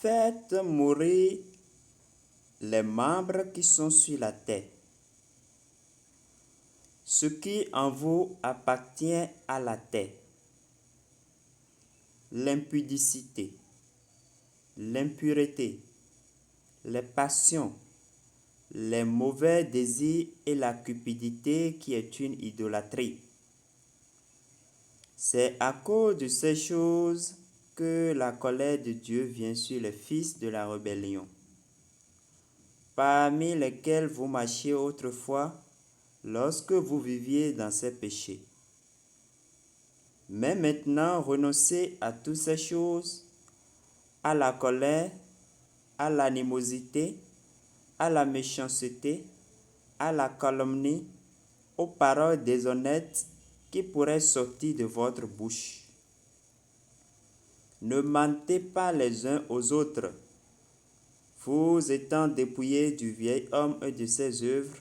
Faites mourir les membres qui sont sur la terre. Ce qui en vous appartient à la terre. L'impudicité, l'impureté, les passions, les mauvais désirs et la cupidité qui est une idolâtrie. C'est à cause de ces choses que la colère de Dieu vient sur les fils de la rébellion, parmi lesquels vous marchiez autrefois lorsque vous viviez dans ces péchés. Mais maintenant, renoncez à toutes ces choses, à la colère, à l'animosité, à la méchanceté, à la calomnie, aux paroles déshonnêtes qui pourraient sortir de votre bouche. Ne mentez pas les uns aux autres, vous étant dépouillés du vieil homme et de ses œuvres,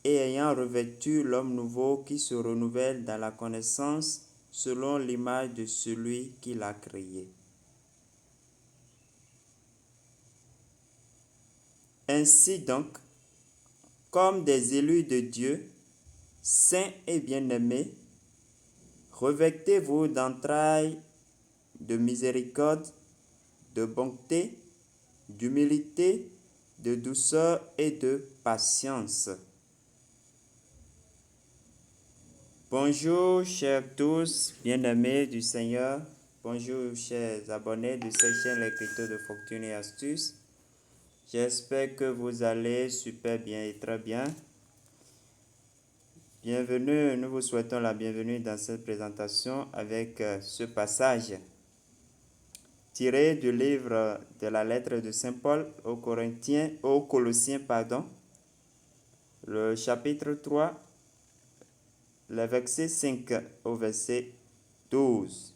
et ayant revêtu l'homme nouveau qui se renouvelle dans la connaissance selon l'image de celui qui l'a créé. Ainsi donc, comme des élus de Dieu, saints et bien-aimés, revêtez-vous d'entrailles de miséricorde, de bonté, d'humilité, de douceur et de patience. Bonjour chers tous, bien-aimés du Seigneur. Bonjour chers abonnés de cette chaîne L'écriture de Fortune et Astuces. J'espère que vous allez super bien et très bien. Bienvenue, nous vous souhaitons la bienvenue dans cette présentation avec ce passage tiré du livre de la lettre de Saint Paul aux Colossiens, le chapitre 3, le verset 5 au verset 12,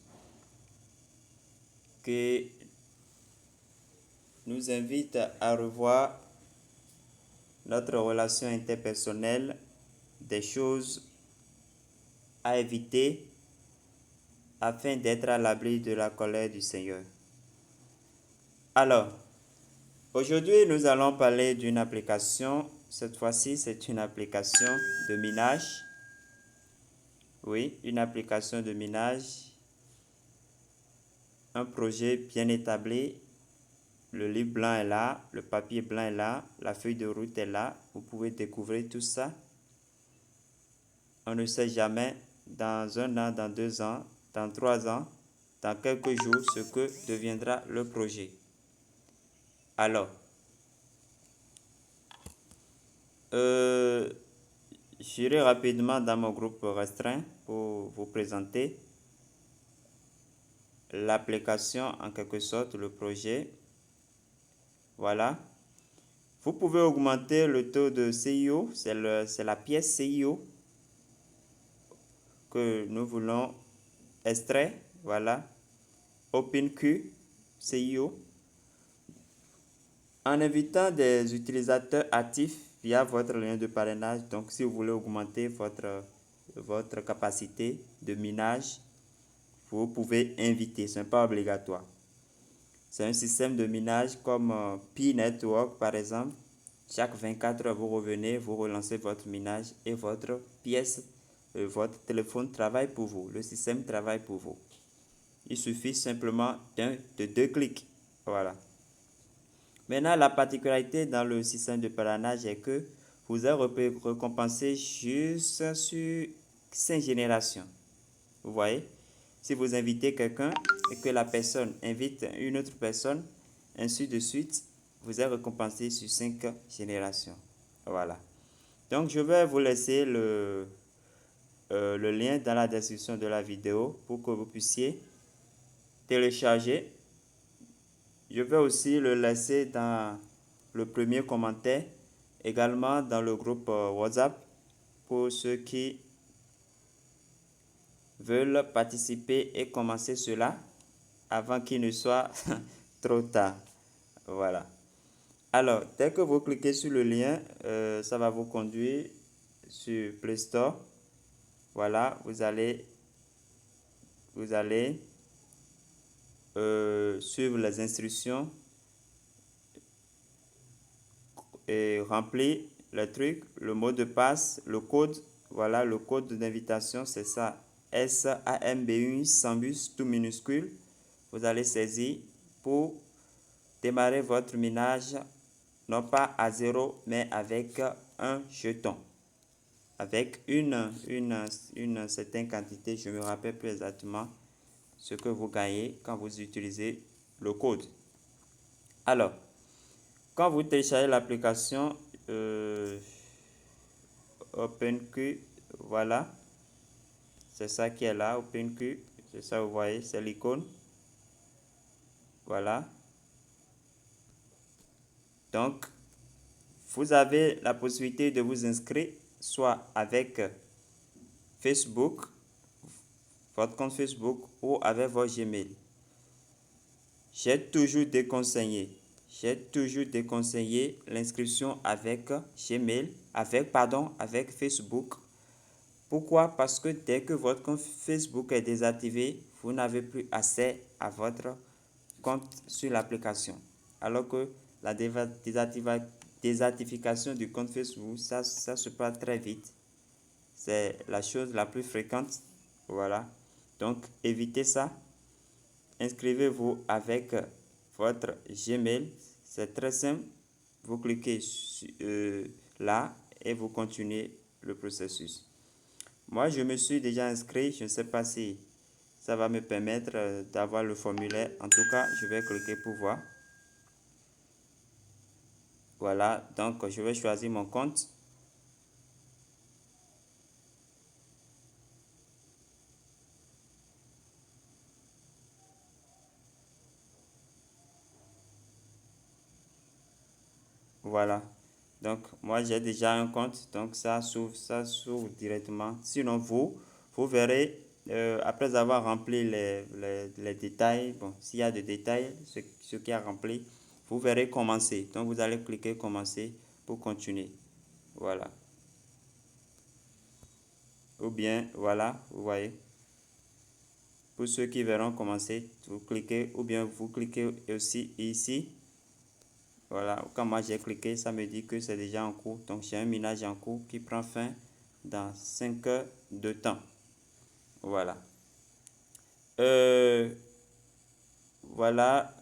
qui nous invite à revoir notre relation interpersonnelle, des choses à éviter afin d'être à l'abri de la colère du Seigneur. Alors, aujourd'hui, nous allons parler d'une application. Cette fois-ci, c'est une application de minage. Oui, une application de minage. Un projet bien établi. Le livre blanc est là, le papier blanc est là, la feuille de route est là. Vous pouvez découvrir tout ça. On ne sait jamais, dans 1 an, dans 2 ans, dans 3 ans, dans quelques jours, ce que deviendra le projet. Alors, j'irai rapidement dans mon groupe restreint pour vous présenter l'application, en quelque sorte, le projet. Voilà. Vous pouvez augmenter le taux de CIO, c'est la pièce CIO que nous voulons extraire. Voilà. OpenQ, CIO. En invitant des utilisateurs actifs via votre lien de parrainage. Donc, si vous voulez augmenter votre capacité de minage, vous pouvez inviter, ce n'est pas obligatoire. C'est un système de minage comme Pi Network, par exemple. Chaque 24 heures, vous revenez, vous relancez votre minage et votre pièce, votre téléphone travaille pour vous. Le système travaille pour vous. Il suffit simplement de 2 clics. Voilà. Maintenant, la particularité dans le système de parrainage est que vous êtes récompensé juste sur 5 générations. Vous voyez? Si vous invitez quelqu'un et que la personne invite une autre personne, ainsi de suite, vous êtes récompensé sur 5 générations. Voilà. Donc, je vais vous laisser le lien dans la description de la vidéo pour que vous puissiez télécharger. Je vais aussi le laisser dans le premier commentaire, également dans le groupe WhatsApp pour ceux qui veulent participer et commencer cela avant qu'il ne soit trop tard. Voilà. Alors, dès que vous cliquez sur le lien, ça va vous conduire sur Play Store. Voilà, vous allez suivre les instructions rempli le truc, le mot de passe, le code. Voilà, le code d'invitation, c'est ça. SAMBU, Sambus, tout minuscule. Vous allez saisir pour démarrer votre minage, non pas à 0, mais avec un jeton. Avec une certaine quantité, je ne me rappelle plus exactement ce que vous gagnez quand vous utilisez le code. Alors, quand vous téléchargez l'application OpenQ, voilà, c'est ça qui est là, OpenQ, c'est ça, vous voyez, c'est l'icône. Voilà. Donc, vous avez la possibilité de vous inscrire soit avec Facebook, votre compte Facebook, ou avec votre Gmail. J'ai toujours déconseillé l'inscription avec Gmail, avec Facebook. Pourquoi? Parce que dès que votre compte Facebook est désactivé, vous n'avez plus accès à votre compte sur l'application. Alors que la désactivation du compte Facebook, ça se passe très vite. C'est la chose la plus fréquente. Voilà. Donc, évitez ça. Inscrivez-vous avec votre Gmail. C'est très simple. Vous cliquez là et vous continuez le processus. Moi, je me suis déjà inscrit. Je ne sais pas si ça va me permettre d'avoir le formulaire. En tout cas, je vais cliquer pour voir. Voilà, donc je vais choisir mon compte. Voilà. Donc, moi, j'ai déjà un compte. Donc, ça s'ouvre directement. Sinon, vous verrez, après avoir rempli les détails, bon, s'il y a des détails, ce qui a rempli, vous verrez commencer. Donc, vous allez cliquer commencer pour continuer. Voilà. Ou bien, voilà, vous voyez. Pour ceux qui verront commencer, vous cliquez, ou bien vous cliquez aussi ici. Voilà, quand moi j'ai cliqué, ça me dit que c'est déjà en cours. Donc j'ai un minage en cours qui prend fin dans 5 heures de temps. Voilà. Voilà.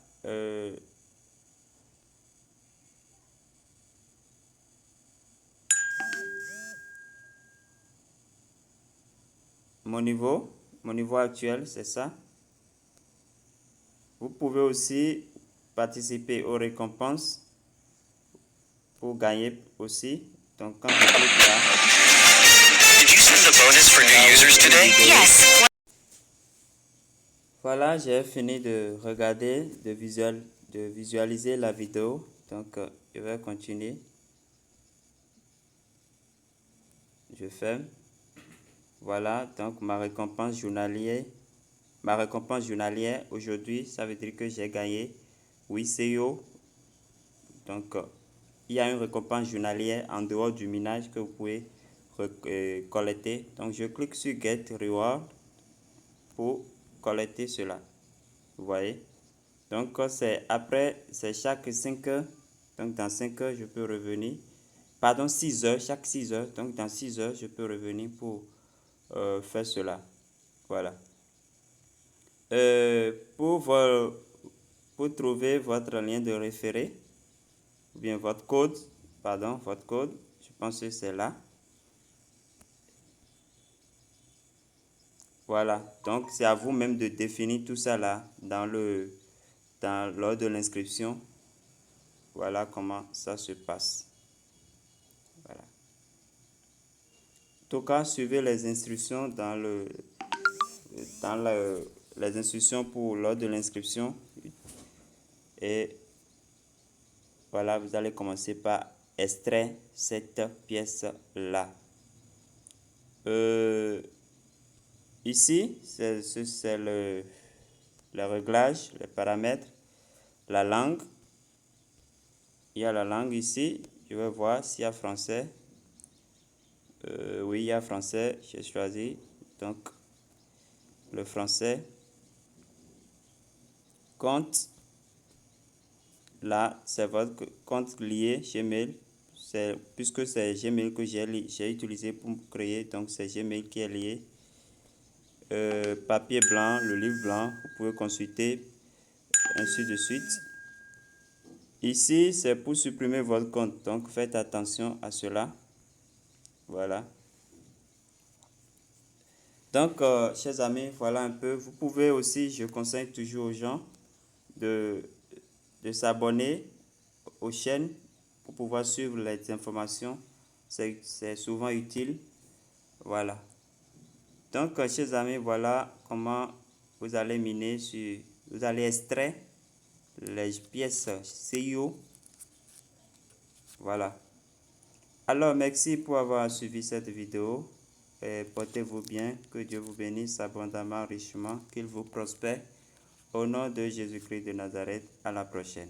Mon niveau actuel, c'est ça. Vous pouvez aussi participer aux récompenses pour gagner aussi. Donc quand je clique là, Did you send the bonus for new users today? Yes. voilà, j'ai fini de regarder, de visualiser la vidéo. Donc, je vais continuer. Je ferme. Voilà, donc ma récompense journalière. Ma récompense journalière aujourd'hui, ça veut dire que j'ai gagné 8 CO. Donc, il y a une récompense journalière en dehors du minage que vous pouvez collecter. Donc, je clique sur Get Reward pour collecter cela. Vous voyez? Donc, c'est chaque 5 heures. Donc, dans 5 heures, je peux revenir. Pardon, 6 heures, chaque 6 heures. Donc, dans 6 heures, je peux revenir pour faire cela. Voilà. Pour trouver votre lien de référé, ou bien votre code, je pense que c'est là. Voilà, donc c'est à vous-même de définir tout ça là lors de l'inscription. Voilà comment ça se passe. Voilà. En tout cas, suivez les instructions les instructions pour lors de l'inscription. Et voilà, vous allez commencer par extraire cette pièce là. Ici, c'est le réglage, les paramètres, la langue. Il y a la langue ici. Je vais voir s'il y a français. Oui, il y a français. J'ai choisi. Donc, le français. Compte. Là, c'est votre compte lié Gmail. puisque c'est Gmail que j'ai utilisé pour créer, donc c'est Gmail qui est lié. Papier blanc, le livre blanc, vous pouvez consulter, ainsi de suite. Ici, c'est pour supprimer votre compte, donc faites attention à cela. Voilà. Donc, chers amis, voilà un peu. Vous pouvez aussi, je conseille toujours aux gens de s'abonner aux chaînes pour pouvoir suivre les informations. C'est souvent utile. Voilà. Donc, chers amis, voilà comment vous allez miner vous allez extraire les pièces CIO. Voilà. Alors, merci pour avoir suivi cette vidéo. Portez-vous bien, que Dieu vous bénisse abondamment, richement, qu'il vous prospère. Au nom de Jésus-Christ de Nazareth, à la prochaine.